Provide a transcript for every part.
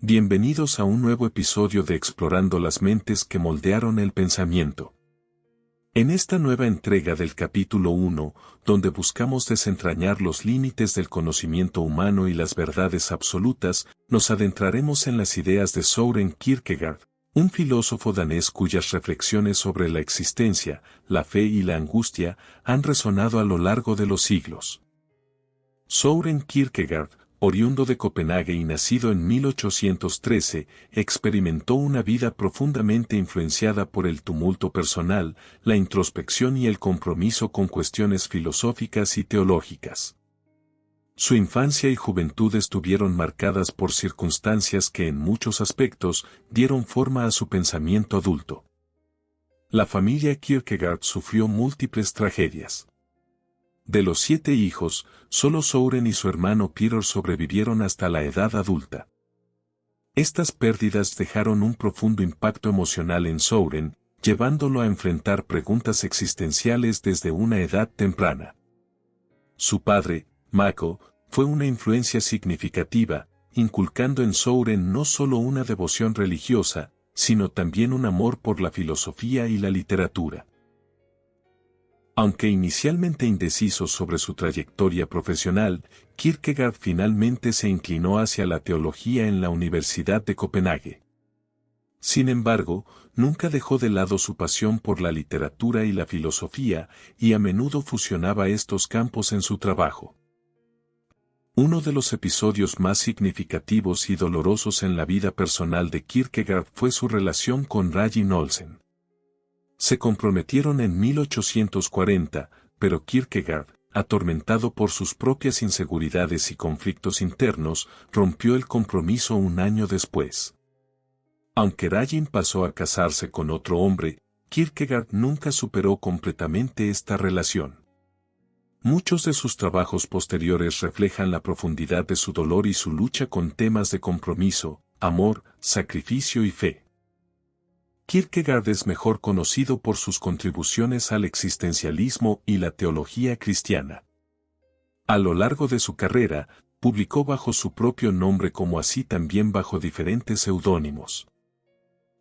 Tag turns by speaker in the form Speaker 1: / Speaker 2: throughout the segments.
Speaker 1: Bienvenidos a un nuevo episodio de Explorando las mentes que moldearon el pensamiento. En esta nueva entrega del capítulo 1, donde buscamos desentrañar los límites del conocimiento humano y las verdades absolutas, nos adentraremos en las ideas de Søren Kierkegaard, un filósofo danés cuyas reflexiones sobre la existencia, la fe y la angustia han resonado a lo largo de los siglos. Søren Kierkegaard, oriundo de Copenhague y nacido en 1813, experimentó una vida profundamente influenciada por el tumulto personal, la introspección y el compromiso con cuestiones filosóficas y teológicas. Su infancia y juventud estuvieron marcadas por circunstancias que en muchos aspectos dieron forma a su pensamiento adulto. La familia Kierkegaard sufrió múltiples tragedias. De los 7 hijos, solo Søren y su hermano Peter sobrevivieron hasta la edad adulta. Estas pérdidas dejaron un profundo impacto emocional en Søren, llevándolo a enfrentar preguntas existenciales desde una edad temprana. Su padre, Mako, fue una influencia significativa, inculcando en Søren no solo una devoción religiosa, sino también un amor por la filosofía y la literatura. Aunque inicialmente indeciso sobre su trayectoria profesional, Kierkegaard finalmente se inclinó hacia la teología en la Universidad de Copenhague. Sin embargo, nunca dejó de lado su pasión por la literatura y la filosofía, y a menudo fusionaba estos campos en su trabajo. Uno de los episodios más significativos y dolorosos en la vida personal de Kierkegaard fue su relación con Regin Olsen. Se comprometieron en 1840, pero Kierkegaard, atormentado por sus propias inseguridades y conflictos internos, rompió el compromiso un año después. Aunque Regin pasó a casarse con otro hombre, Kierkegaard nunca superó completamente esta relación. Muchos de sus trabajos posteriores reflejan la profundidad de su dolor y su lucha con temas de compromiso, amor, sacrificio y fe. Kierkegaard es mejor conocido por sus contribuciones al existencialismo y la teología cristiana. A lo largo de su carrera, publicó bajo su propio nombre como así también bajo diferentes seudónimos.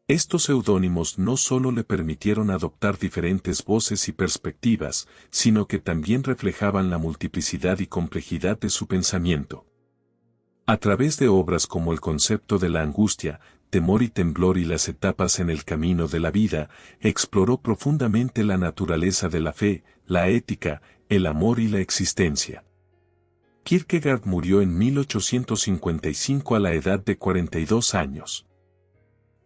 Speaker 1: Estos seudónimos no solo le permitieron adoptar diferentes voces y perspectivas, sino que también reflejaban la multiplicidad y complejidad de su pensamiento. A través de obras como El concepto de la angustia, Temor y temblor y las etapas en el camino de la vida, exploró profundamente la naturaleza de la fe, la ética, el amor y la existencia. Kierkegaard murió en 1855 a la edad de 42 años.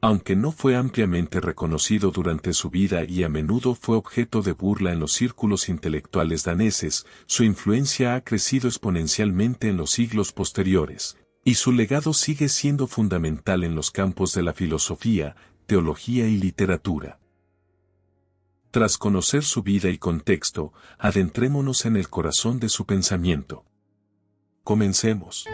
Speaker 1: Aunque no fue ampliamente reconocido durante su vida y a menudo fue objeto de burla en los círculos intelectuales daneses, su influencia ha crecido exponencialmente en los siglos posteriores. Y su legado sigue siendo fundamental en los campos de la filosofía, teología y literatura. Tras conocer su vida y contexto, adentrémonos en el corazón de su pensamiento. Comencemos.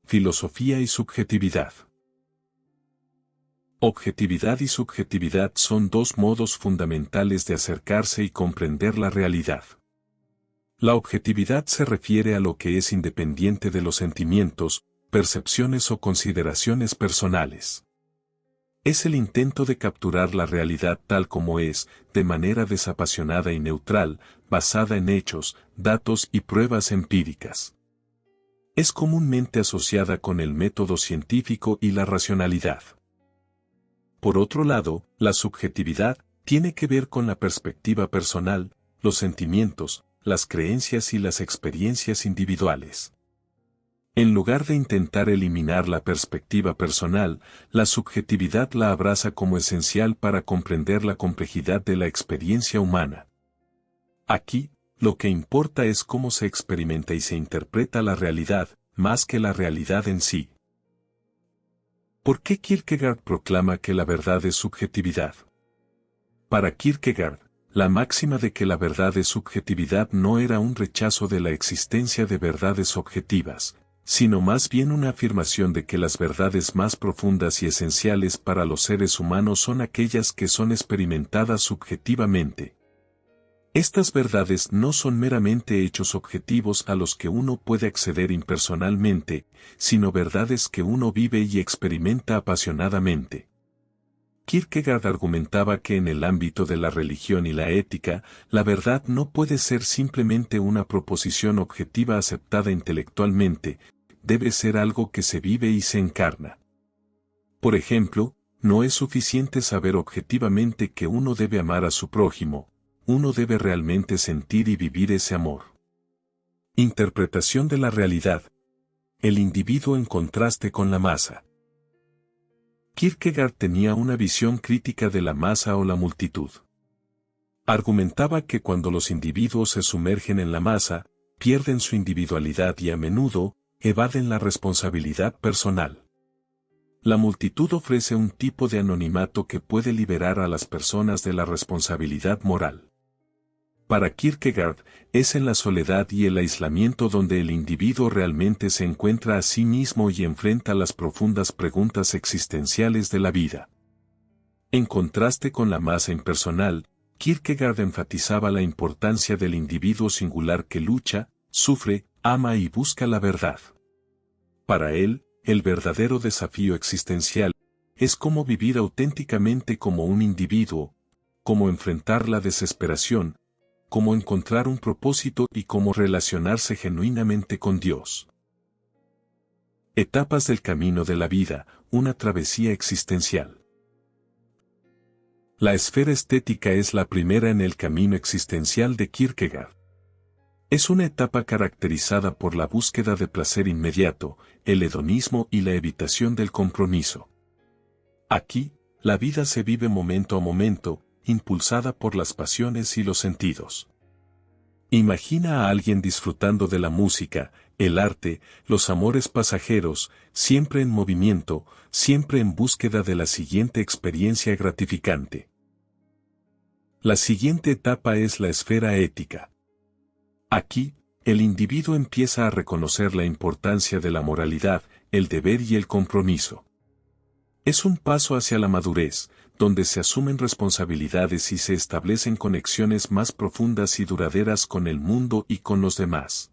Speaker 1: Filosofía y subjetividad. Objetividad y subjetividad son dos modos fundamentales de acercarse y comprender la realidad. La objetividad se refiere a lo que es independiente de los sentimientos, percepciones o consideraciones personales. Es el intento de capturar la realidad tal como es, de manera desapasionada y neutral, basada en hechos, datos y pruebas empíricas. Es comúnmente asociada con el método científico y la racionalidad. Por otro lado, la subjetividad tiene que ver con la perspectiva personal, los sentimientos, las creencias y las experiencias individuales. En lugar de intentar eliminar la perspectiva personal, la subjetividad la abraza como esencial para comprender la complejidad de la experiencia humana. Aquí, lo que importa es cómo se experimenta y se interpreta la realidad, más que la realidad en sí. ¿Por qué Kierkegaard proclama que la verdad es subjetividad? Para Kierkegaard, la máxima de que la verdad es subjetividad no era un rechazo de la existencia de verdades objetivas, sino más bien una afirmación de que las verdades más profundas y esenciales para los seres humanos son aquellas que son experimentadas subjetivamente. Estas verdades no son meramente hechos objetivos a los que uno puede acceder impersonalmente, sino verdades que uno vive y experimenta apasionadamente. Kierkegaard argumentaba que en el ámbito de la religión y la ética, la verdad no puede ser simplemente una proposición objetiva aceptada intelectualmente, debe ser algo que se vive y se encarna. Por ejemplo, no es suficiente saber objetivamente que uno debe amar a su prójimo, uno debe realmente sentir y vivir ese amor. Interpretación de la realidad. El individuo en contraste con la masa. Kierkegaard tenía una visión crítica de la masa o la multitud. Argumentaba que cuando los individuos se sumergen en la masa, pierden su individualidad y a menudo, evaden la responsabilidad personal. La multitud ofrece un tipo de anonimato que puede liberar a las personas de la responsabilidad moral. Para Kierkegaard, es en la soledad y el aislamiento donde el individuo realmente se encuentra a sí mismo y enfrenta las profundas preguntas existenciales de la vida. En contraste con la masa impersonal, Kierkegaard enfatizaba la importancia del individuo singular que lucha, sufre, ama y busca la verdad. Para él, el verdadero desafío existencial es cómo vivir auténticamente como un individuo, cómo enfrentar la desesperación, cómo encontrar un propósito y cómo relacionarse genuinamente con Dios. Etapas del camino de la vida, una travesía existencial. La esfera estética es la primera en el camino existencial de Kierkegaard. Es una etapa caracterizada por la búsqueda de placer inmediato, el hedonismo y la evitación del compromiso. Aquí, la vida se vive momento a momento, impulsada por las pasiones y los sentidos. Imagina a alguien disfrutando de la música, el arte, los amores pasajeros, siempre en movimiento, siempre en búsqueda de la siguiente experiencia gratificante. La siguiente etapa es la esfera ética. Aquí, el individuo empieza a reconocer la importancia de la moralidad, el deber y el compromiso. Es un paso hacia la madurez, donde se asumen responsabilidades y se establecen conexiones más profundas y duraderas con el mundo y con los demás.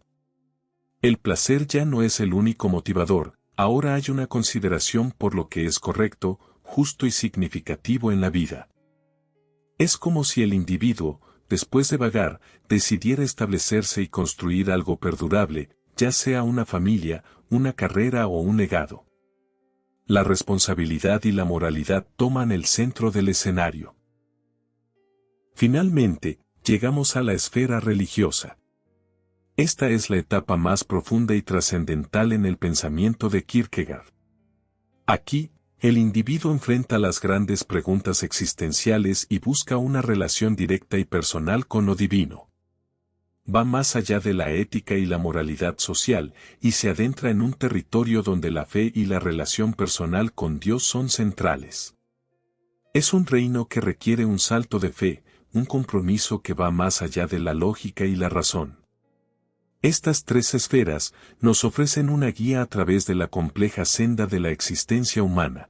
Speaker 1: El placer ya no es el único motivador, ahora hay una consideración por lo que es correcto, justo y significativo en la vida. Es como si el individuo, después de vagar, decidiera establecerse y construir algo perdurable, ya sea una familia, una carrera o un legado. La responsabilidad y la moralidad toman el centro del escenario. Finalmente, llegamos a la esfera religiosa. Esta es la etapa más profunda y trascendental en el pensamiento de Kierkegaard. Aquí, el individuo enfrenta las grandes preguntas existenciales y busca una relación directa y personal con lo divino. Va más allá de la ética y la moralidad social, y se adentra en un territorio donde la fe y la relación personal con Dios son centrales. Es un reino que requiere un salto de fe, un compromiso que va más allá de la lógica y la razón. Estas tres esferas nos ofrecen una guía a través de la compleja senda de la existencia humana.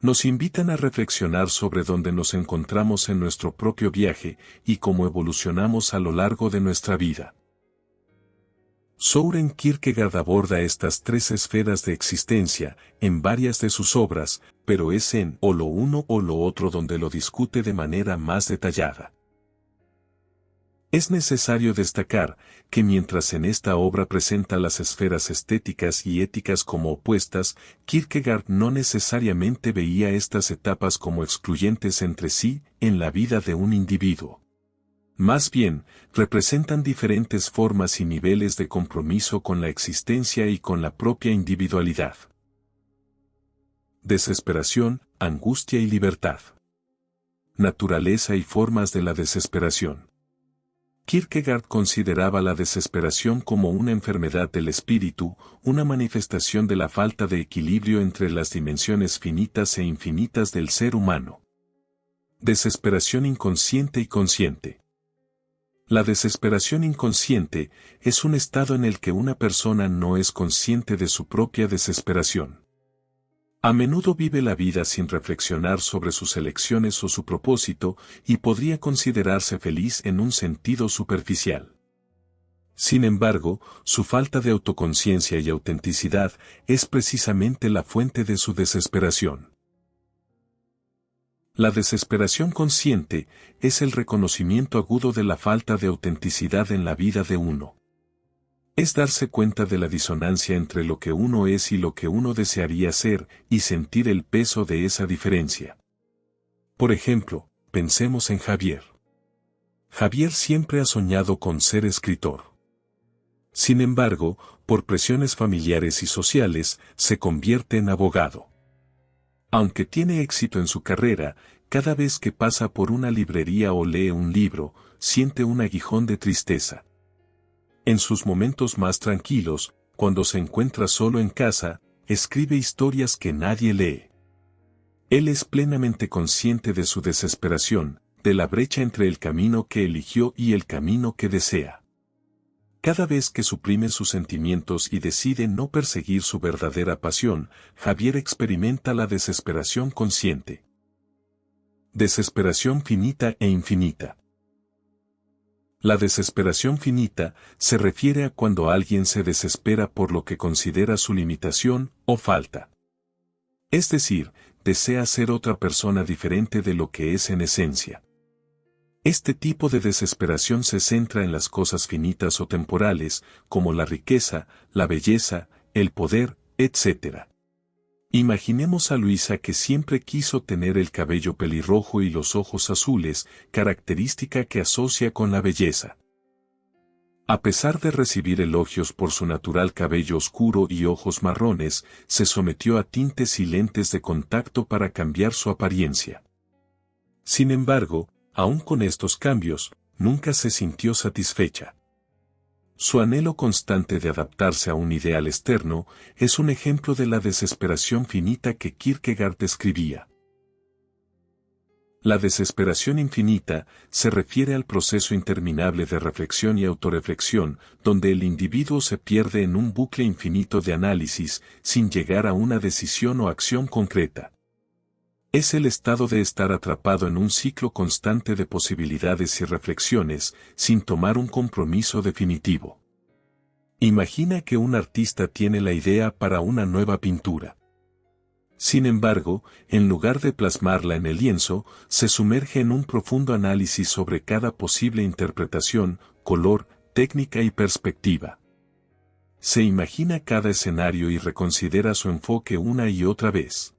Speaker 1: Nos invitan a reflexionar sobre dónde nos encontramos en nuestro propio viaje y cómo evolucionamos a lo largo de nuestra vida. Søren Kierkegaard aborda estas tres esferas de existencia en varias de sus obras, pero es en o lo uno o lo otro donde lo discute de manera más detallada. Es necesario destacar que mientras en esta obra presenta las esferas estéticas y éticas como opuestas, Kierkegaard no necesariamente veía estas etapas como excluyentes entre sí en la vida de un individuo. Más bien, representan diferentes formas y niveles de compromiso con la existencia y con la propia individualidad. Desesperación, angustia y libertad. Naturaleza y formas de la desesperación. Kierkegaard consideraba la desesperación como una enfermedad del espíritu, una manifestación de la falta de equilibrio entre las dimensiones finitas e infinitas del ser humano. Desesperación inconsciente y consciente. La desesperación inconsciente es un estado en el que una persona no es consciente de su propia desesperación. A menudo vive la vida sin reflexionar sobre sus elecciones o su propósito y podría considerarse feliz en un sentido superficial. Sin embargo, su falta de autoconciencia y autenticidad es precisamente la fuente de su desesperación. La desesperación consciente es el reconocimiento agudo de la falta de autenticidad en la vida de uno. Es darse cuenta de la disonancia entre lo que uno es y lo que uno desearía ser y sentir el peso de esa diferencia. Por ejemplo, pensemos en Javier. Javier siempre ha soñado con ser escritor. Sin embargo, por presiones familiares y sociales, se convierte en abogado. Aunque tiene éxito en su carrera, cada vez que pasa por una librería o lee un libro, siente un aguijón de tristeza. En sus momentos más tranquilos, cuando se encuentra solo en casa, escribe historias que nadie lee. Él es plenamente consciente de su desesperación, de la brecha entre el camino que eligió y el camino que desea. Cada vez que suprime sus sentimientos y decide no perseguir su verdadera pasión, Javier experimenta la desesperación consciente. Desesperación finita e infinita. La desesperación finita se refiere a cuando alguien se desespera por lo que considera su limitación o falta. Es decir, desea ser otra persona diferente de lo que es en esencia. Este tipo de desesperación se centra en las cosas finitas o temporales, como la riqueza, la belleza, el poder, etc. Imaginemos a Luisa que siempre quiso tener el cabello pelirrojo y los ojos azules, característica que asocia con la belleza. A pesar de recibir elogios por su natural cabello oscuro y ojos marrones, se sometió a tintes y lentes de contacto para cambiar su apariencia. Sin embargo, aún con estos cambios, nunca se sintió satisfecha. Su anhelo constante de adaptarse a un ideal externo es un ejemplo de la desesperación finita que Kierkegaard describía. La desesperación infinita se refiere al proceso interminable de reflexión y autorreflexión, donde el individuo se pierde en un bucle infinito de análisis, sin llegar a una decisión o acción concreta. Es el estado de estar atrapado en un ciclo constante de posibilidades y reflexiones, sin tomar un compromiso definitivo. Imagina que un artista tiene la idea para una nueva pintura. Sin embargo, en lugar de plasmarla en el lienzo, se sumerge en un profundo análisis sobre cada posible interpretación, color, técnica y perspectiva. Se imagina cada escenario y reconsidera su enfoque una y otra vez.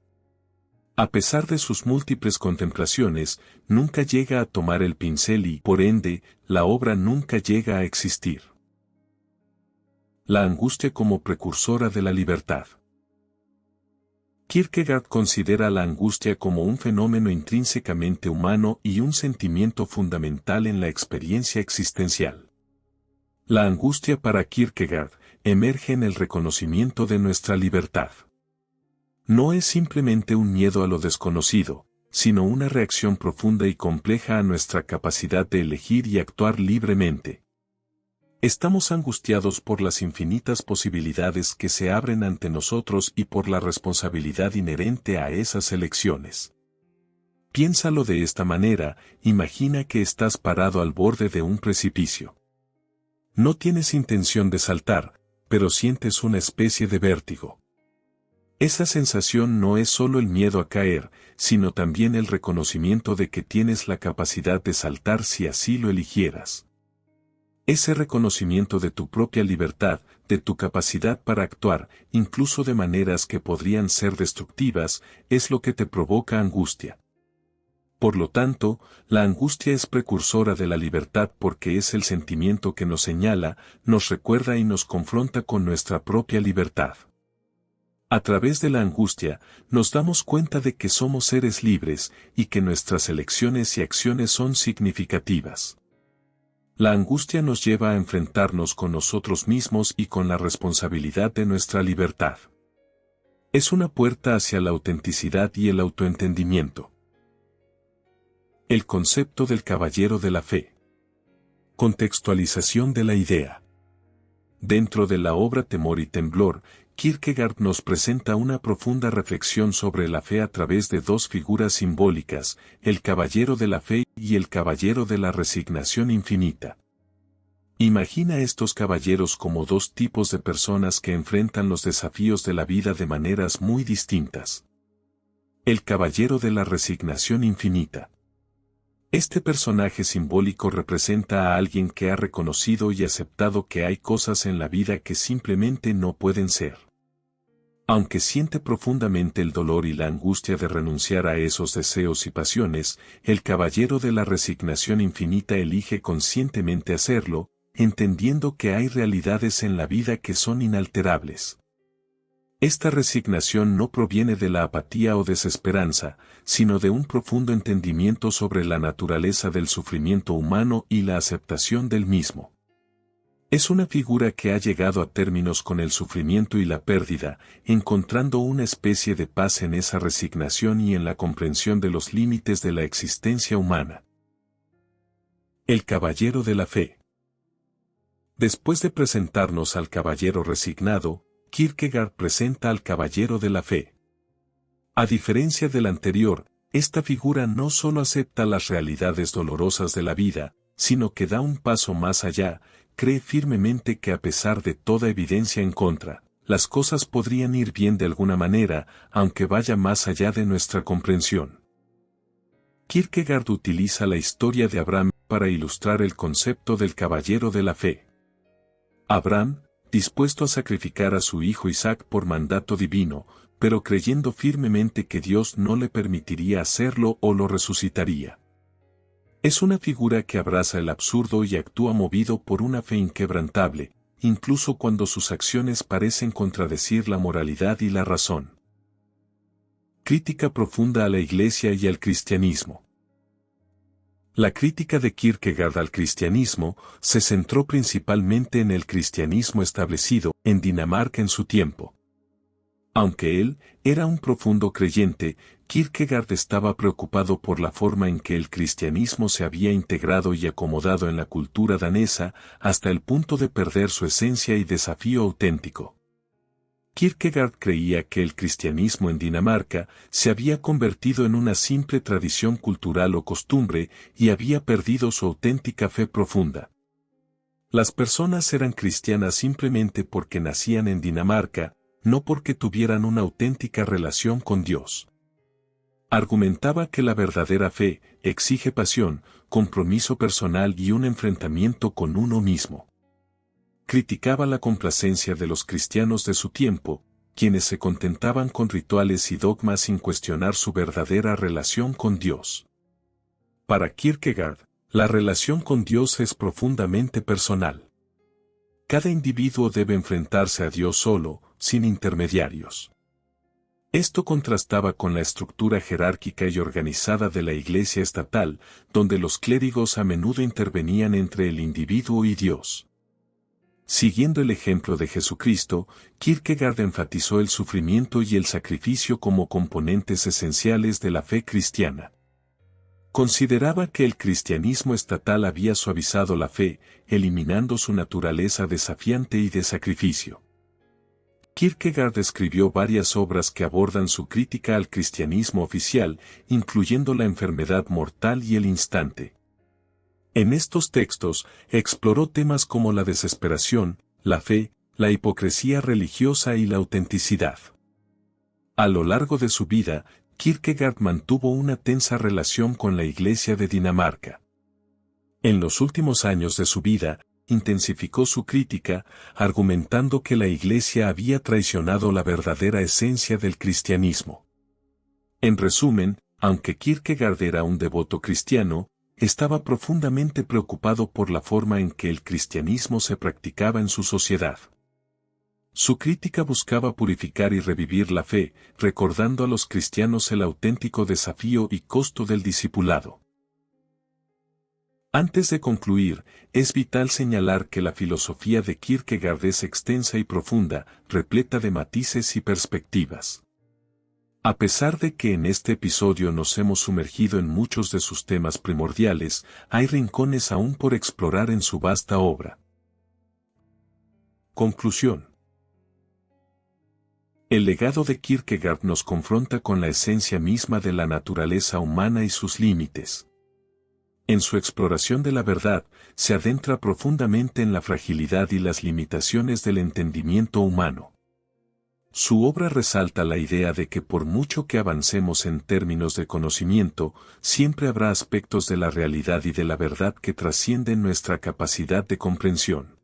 Speaker 1: A pesar de sus múltiples contemplaciones, nunca llega a tomar el pincel y, por ende, la obra nunca llega a existir. La angustia como precursora de la libertad. Kierkegaard considera la angustia como un fenómeno intrínsecamente humano y un sentimiento fundamental en la experiencia existencial. La angustia para Kierkegaard emerge en el reconocimiento de nuestra libertad. No es simplemente un miedo a lo desconocido, sino una reacción profunda y compleja a nuestra capacidad de elegir y actuar libremente. Estamos angustiados por las infinitas posibilidades que se abren ante nosotros y por la responsabilidad inherente a esas elecciones. Piénsalo de esta manera, imagina que estás parado al borde de un precipicio. No tienes intención de saltar, pero sientes una especie de vértigo. Esa sensación no es solo el miedo a caer, sino también el reconocimiento de que tienes la capacidad de saltar si así lo eligieras. Ese reconocimiento de tu propia libertad, de tu capacidad para actuar, incluso de maneras que podrían ser destructivas, es lo que te provoca angustia. Por lo tanto, la angustia es precursora de la libertad porque es el sentimiento que nos señala, nos recuerda y nos confronta con nuestra propia libertad. A través de la angustia, nos damos cuenta de que somos seres libres y que nuestras elecciones y acciones son significativas. La angustia nos lleva a enfrentarnos con nosotros mismos y con la responsabilidad de nuestra libertad. Es una puerta hacia la autenticidad y el autoentendimiento. El concepto del caballero de la fe. Contextualización de la idea. Dentro de la obra Temor y Temblor, Kierkegaard nos presenta una profunda reflexión sobre la fe a través de dos figuras simbólicas, el caballero de la fe y el caballero de la resignación infinita. Imagina estos caballeros como dos tipos de personas que enfrentan los desafíos de la vida de maneras muy distintas. El caballero de la resignación infinita. Este personaje simbólico representa a alguien que ha reconocido y aceptado que hay cosas en la vida que simplemente no pueden ser. Aunque siente profundamente el dolor y la angustia de renunciar a esos deseos y pasiones, el caballero de la resignación infinita elige conscientemente hacerlo, entendiendo que hay realidades en la vida que son inalterables. Esta resignación no proviene de la apatía o desesperanza, sino de un profundo entendimiento sobre la naturaleza del sufrimiento humano y la aceptación del mismo. Es una figura que ha llegado a términos con el sufrimiento y la pérdida, encontrando una especie de paz en esa resignación y en la comprensión de los límites de la existencia humana. El caballero de la fe. Después de presentarnos al caballero resignado, Kierkegaard presenta al caballero de la fe. A diferencia del anterior, esta figura no solo acepta las realidades dolorosas de la vida, sino que da un paso más allá, cree firmemente que a pesar de toda evidencia en contra, las cosas podrían ir bien de alguna manera, aunque vaya más allá de nuestra comprensión. Kierkegaard utiliza la historia de Abraham para ilustrar el concepto del caballero de la fe. Abraham, dispuesto a sacrificar a su hijo Isaac por mandato divino, pero creyendo firmemente que Dios no le permitiría hacerlo o lo resucitaría. Es una figura que abraza el absurdo y actúa movido por una fe inquebrantable, incluso cuando sus acciones parecen contradecir la moralidad y la razón. Crítica profunda a la Iglesia y al cristianismo. La crítica de Kierkegaard al cristianismo se centró principalmente en el cristianismo establecido en Dinamarca en su tiempo. Aunque él era un profundo creyente, Kierkegaard estaba preocupado por la forma en que el cristianismo se había integrado y acomodado en la cultura danesa hasta el punto de perder su esencia y desafío auténtico. Kierkegaard creía que el cristianismo en Dinamarca se había convertido en una simple tradición cultural o costumbre y había perdido su auténtica fe profunda. Las personas eran cristianas simplemente porque nacían en Dinamarca, no porque tuvieran una auténtica relación con Dios. Argumentaba que la verdadera fe exige pasión, compromiso personal y un enfrentamiento con uno mismo. Criticaba la complacencia de los cristianos de su tiempo, quienes se contentaban con rituales y dogmas sin cuestionar su verdadera relación con Dios. Para Kierkegaard, la relación con Dios es profundamente personal. Cada individuo debe enfrentarse a Dios solo, sin intermediarios. Esto contrastaba con la estructura jerárquica y organizada de la Iglesia estatal, donde los clérigos a menudo intervenían entre el individuo y Dios. Siguiendo el ejemplo de Jesucristo, Kierkegaard enfatizó el sufrimiento y el sacrificio como componentes esenciales de la fe cristiana. Consideraba que el cristianismo estatal había suavizado la fe, eliminando su naturaleza desafiante y de sacrificio. Kierkegaard escribió varias obras que abordan su crítica al cristianismo oficial, incluyendo la enfermedad mortal y el instante. En estos textos, exploró temas como la desesperación, la fe, la hipocresía religiosa y la autenticidad. A lo largo de su vida, Kierkegaard mantuvo una tensa relación con la Iglesia de Dinamarca. En los últimos años de su vida, intensificó su crítica, argumentando que la Iglesia había traicionado la verdadera esencia del cristianismo. En resumen, aunque Kierkegaard era un devoto cristiano, estaba profundamente preocupado por la forma en que el cristianismo se practicaba en su sociedad. Su crítica buscaba purificar y revivir la fe, recordando a los cristianos el auténtico desafío y costo del discipulado. Antes de concluir, es vital señalar que la filosofía de Kierkegaard es extensa y profunda, repleta de matices y perspectivas. A pesar de que en este episodio nos hemos sumergido en muchos de sus temas primordiales, hay rincones aún por explorar en su vasta obra. Conclusión. El legado de Kierkegaard nos confronta con la esencia misma de la naturaleza humana y sus límites. En su exploración de la verdad, se adentra profundamente en la fragilidad y las limitaciones del entendimiento humano. Su obra resalta la idea de que por mucho que avancemos en términos de conocimiento, siempre habrá aspectos de la realidad y de la verdad que trascienden nuestra capacidad de comprensión.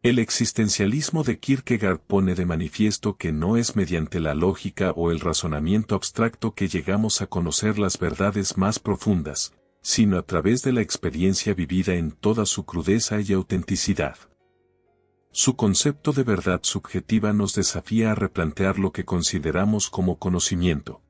Speaker 1: El existencialismo de Kierkegaard pone de manifiesto que no es mediante la lógica o el razonamiento abstracto que llegamos a conocer las verdades más profundas, sino a través de la experiencia vivida en toda su crudeza y autenticidad. Su concepto de verdad subjetiva nos desafía a replantear lo que consideramos como conocimiento.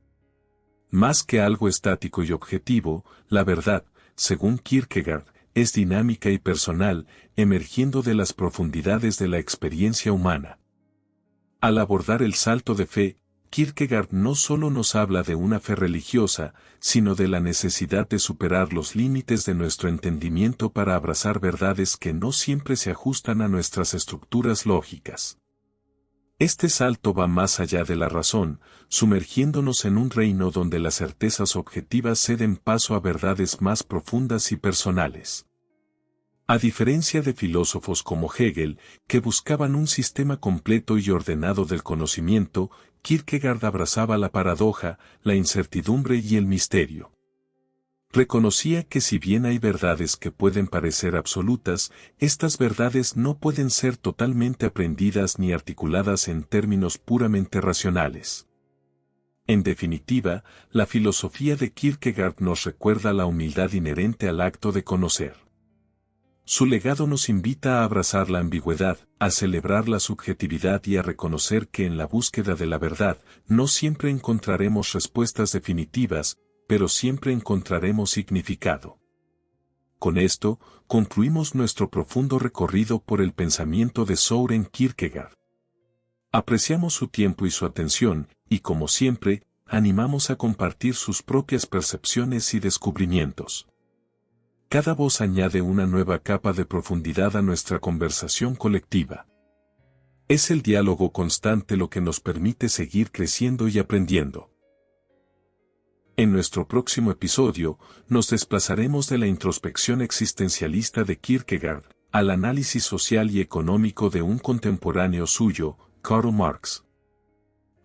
Speaker 1: Más que algo estático y objetivo, la verdad, según Kierkegaard, es dinámica y personal, emergiendo de las profundidades de la experiencia humana. Al abordar el salto de fe, Kierkegaard no solo nos habla de una fe religiosa, sino de la necesidad de superar los límites de nuestro entendimiento para abrazar verdades que no siempre se ajustan a nuestras estructuras lógicas. Este salto va más allá de la razón, sumergiéndonos en un reino donde las certezas objetivas ceden paso a verdades más profundas y personales. A diferencia de filósofos como Hegel, que buscaban un sistema completo y ordenado del conocimiento, Kierkegaard abrazaba la paradoja, la incertidumbre y el misterio. Reconocía que si bien hay verdades que pueden parecer absolutas, estas verdades no pueden ser totalmente aprendidas ni articuladas en términos puramente racionales. En definitiva, la filosofía de Kierkegaard nos recuerda la humildad inherente al acto de conocer. Su legado nos invita a abrazar la ambigüedad, a celebrar la subjetividad y a reconocer que en la búsqueda de la verdad no siempre encontraremos respuestas definitivas, pero siempre encontraremos significado. Con esto, concluimos nuestro profundo recorrido por el pensamiento de Søren Kierkegaard. Apreciamos su tiempo y su atención, y como siempre, animamos a compartir sus propias percepciones y descubrimientos. Cada voz añade una nueva capa de profundidad a nuestra conversación colectiva. Es el diálogo constante lo que nos permite seguir creciendo y aprendiendo. En nuestro próximo episodio, nos desplazaremos de la introspección existencialista de Kierkegaard al análisis social y económico de un contemporáneo suyo, Karl Marx.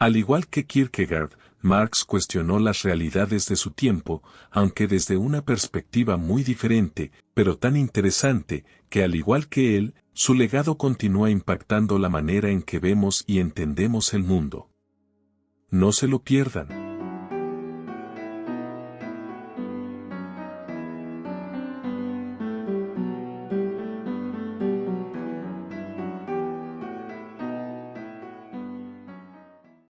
Speaker 1: Al igual que Kierkegaard, Marx cuestionó las realidades de su tiempo, aunque desde una perspectiva muy diferente, pero tan interesante, que al igual que él, su legado continúa impactando la manera en que vemos y entendemos el mundo. No se lo pierdan.